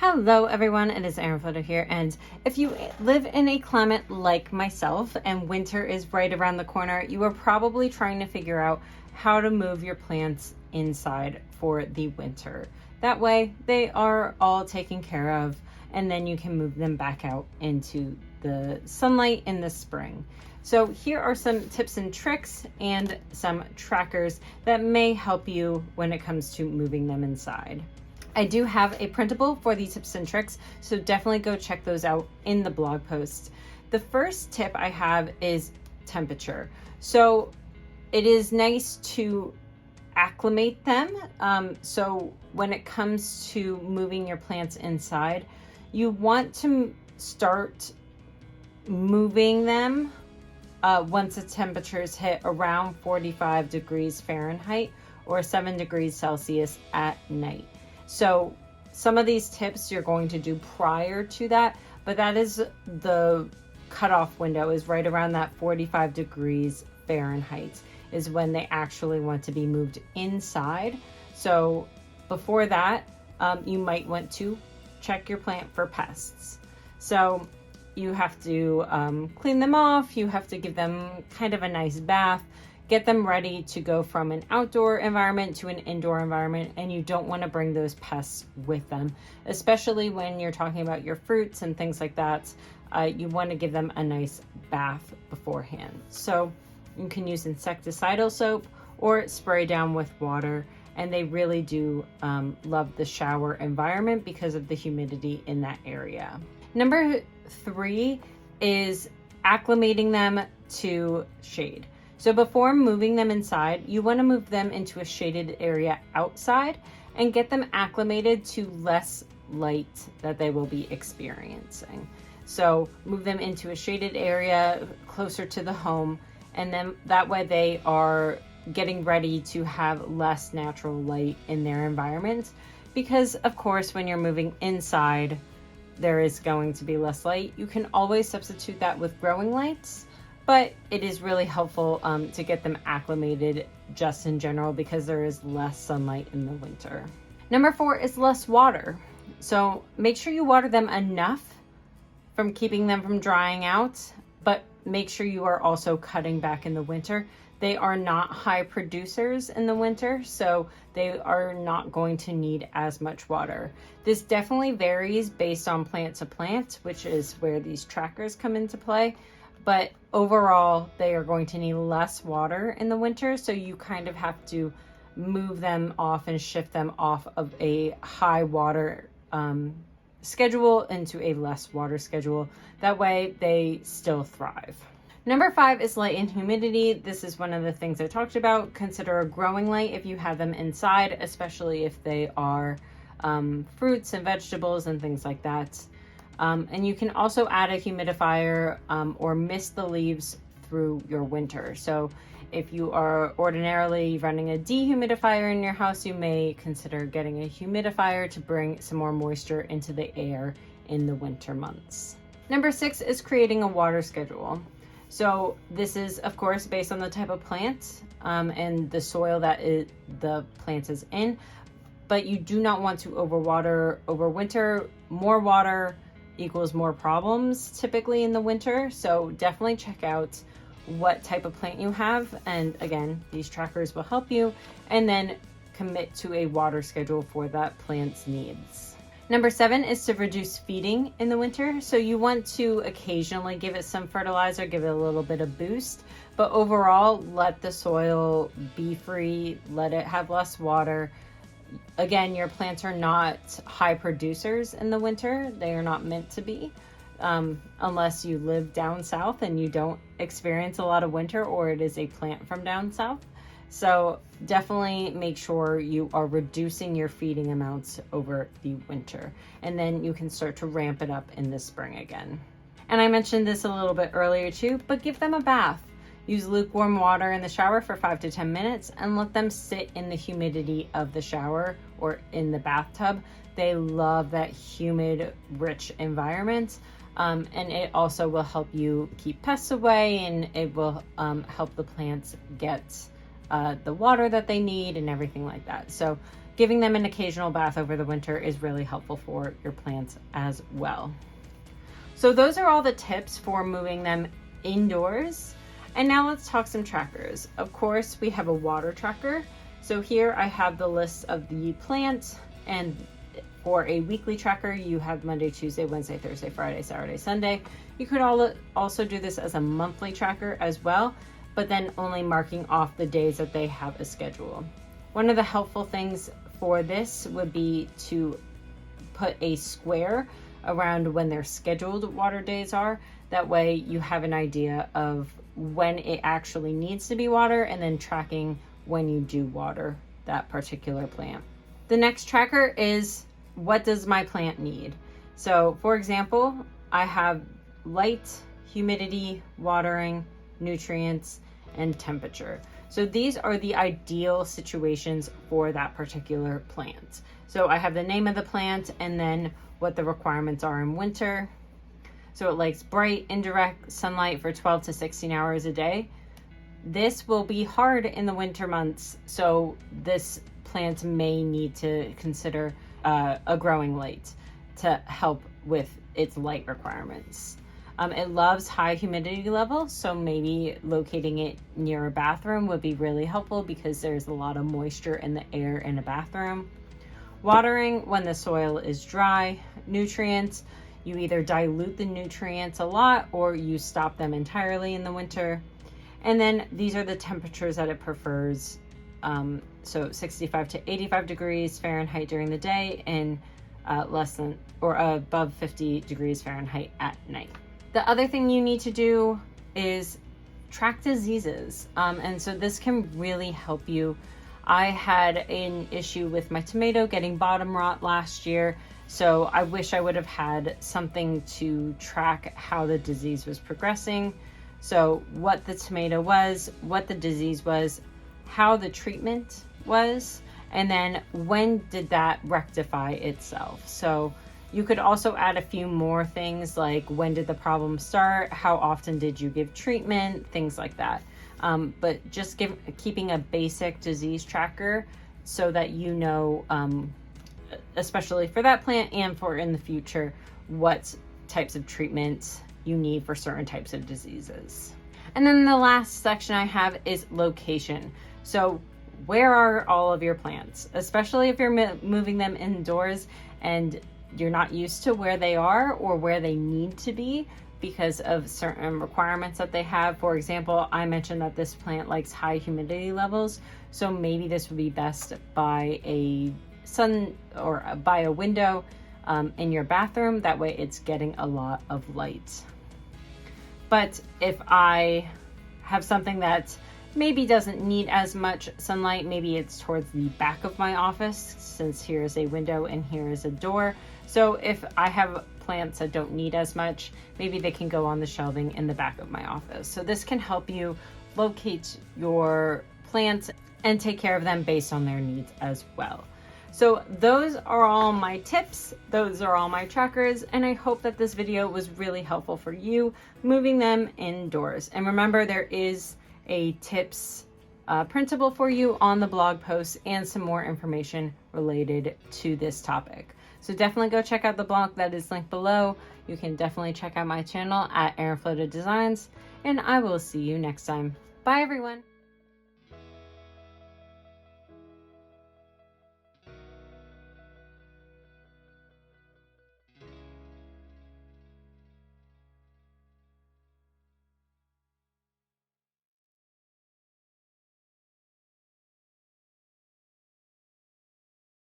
Hello everyone, it is Erin here, and if you live in a climate like myself and winter is right around the corner, you are probably trying to figure out how to move your plants inside for the winter. That way they are all taken care of, and then you can move them back out into the sunlight in the spring. So here are some tips and tricks and some trackers that may help you when it comes to moving them inside. I do have a printable for the tips and tricks, so definitely go check those out in the blog post. The first tip I have is temperature. So it is nice to acclimate them. So when it comes to moving your plants inside, you want to start moving them once the temperatures hit around 45 degrees Fahrenheit or 7 degrees Celsius at night. So some of these tips you're going to do prior to that, but that is the cutoff window, is right around that 45 degrees Fahrenheit is when they actually want to be moved inside. So before that, you might want to check your plant for pests. So you have to clean them off, you have to give them kind of a nice bath, get them ready to go from an outdoor environment to an indoor environment, and you don't want to bring those pests with them, especially when you're talking about your fruits and things like that. You want to give them a nice bath beforehand. So you can use insecticidal soap or spray down with water, and they really do love the shower environment because of the humidity in that area. Number 3 is acclimating them to shade. So before moving them inside, you want to move them into a shaded area outside and get them acclimated to less light that they will be experiencing. So move them into a shaded area closer to the home, and then that way they are getting ready to have less natural light in their environment. Because of course, when you're moving inside, there is going to be less light. You can always substitute that with growing lights, but it is really helpful to get them acclimated just in general because there is less sunlight in the winter. Number 4 is less water. So make sure you water them enough from keeping them from drying out, but make sure you are also cutting back in the winter. They are not high producers in the winter, so they are not going to need as much water. This definitely varies based on plant to plant, which is where these trackers come into play. But overall, they are going to need less water in the winter, so you kind of have to move them off and shift them off of a high water schedule into a less water schedule. That way they still thrive. Number 5 is light and humidity. This is one of the things I talked about. Consider a growing light if you have them inside, especially if they are fruits and vegetables and things like that. And you can also add a humidifier or mist the leaves through your winter. So if you are ordinarily running a dehumidifier in your house, you may consider getting a humidifier to bring some more moisture into the air in the winter months. Number 6 is creating a water schedule. So this is, of course, based on the type of plant and the soil that the plant is in, but you do not want to overwater over winter. More water equals more problems typically in the winter. So definitely check out what type of plant you have. And again, these trackers will help you, and then commit to a water schedule for that plant's needs. Number 7 is to reduce feeding in the winter. So you want to occasionally give it some fertilizer, give it a little bit of boost, but overall let the soil be free, let it have less water. Again, your plants are not high producers in the winter. They are not meant to be, unless you live down south and you don't experience a lot of winter, or it is a plant from down south. So definitely make sure you are reducing your feeding amounts over the winter, and then you can start to ramp it up in the spring again. And I mentioned this a little bit earlier too, but give them a bath. Use lukewarm water in the shower for 5 to 10 minutes and let them sit in the humidity of the shower or in the bathtub. They love that humid, rich environment. And it also will help you keep pests away, and it will help the plants get the water that they need and everything like that. So giving them an occasional bath over the winter is really helpful for your plants as well. So those are all the tips for moving them indoors. And now let's talk some trackers. Of course, we have a water tracker. So here I have the list of the plants, and for a weekly tracker, you have Monday, Tuesday, Wednesday, Thursday, Friday, Saturday, Sunday. You could also do this as a monthly tracker as well, but then only marking off the days that they have a schedule. One of the helpful things for this would be to put a square around when their scheduled water days are. That way you have an idea of when it actually needs to be watered, and then tracking when you do water that particular plant. The next tracker is, what does my plant need? So for example, I have light, humidity, watering, nutrients, and temperature. So these are the ideal situations for that particular plant. So I have the name of the plant and then what the requirements are in winter. So it likes bright, indirect sunlight for 12 to 16 hours a day. This will be hard in the winter months, so this plant may need to consider a growing light to help with its light requirements. It loves high humidity levels, so maybe locating it near a bathroom would be really helpful because there's a lot of moisture in the air in a bathroom. Watering when the soil is dry. Nutrients, you either dilute the nutrients a lot or you stop them entirely in the winter. And then these are the temperatures that it prefers. So 65 to 85 degrees Fahrenheit during the day, and less than or above 50 degrees Fahrenheit at night. The other thing you need to do is track diseases. And so this can really help you. I had an issue with my tomato getting bottom rot last year. So I wish I would have had something to track how the disease was progressing. So what the tomato was, what the disease was, how the treatment was, and then when did that rectify itself. So you could also add a few more things like when did the problem start, how often did you give treatment, things like that. But just keeping a basic disease tracker so that you know, especially for that plant and for in the future, what types of treatment you need for certain types of diseases. And then the last section I have is location. So where are all of your plants, especially if you're moving them indoors and you're not used to where they are or where they need to be because of certain requirements that they have. For example, I mentioned that this plant likes high humidity levels, so maybe this would be best by a sun or by a window in your bathroom. That way it's getting a lot of light. But if I have something that maybe doesn't need as much sunlight, maybe it's towards the back of my office, since here is a window and here is a door. So if I have plants that don't need as much, maybe they can go on the shelving in the back of my office. So this can help you locate your plants and take care of them based on their needs as well. So those are all my tips, those are all my trackers, and I hope that this video was really helpful for you moving them indoors. And remember, there is a tips printable for you on the blog post and some more information related to this topic. So definitely go check out the blog that is linked below. You can definitely check out my channel at Erin Designs, and I will see you next time. Bye everyone.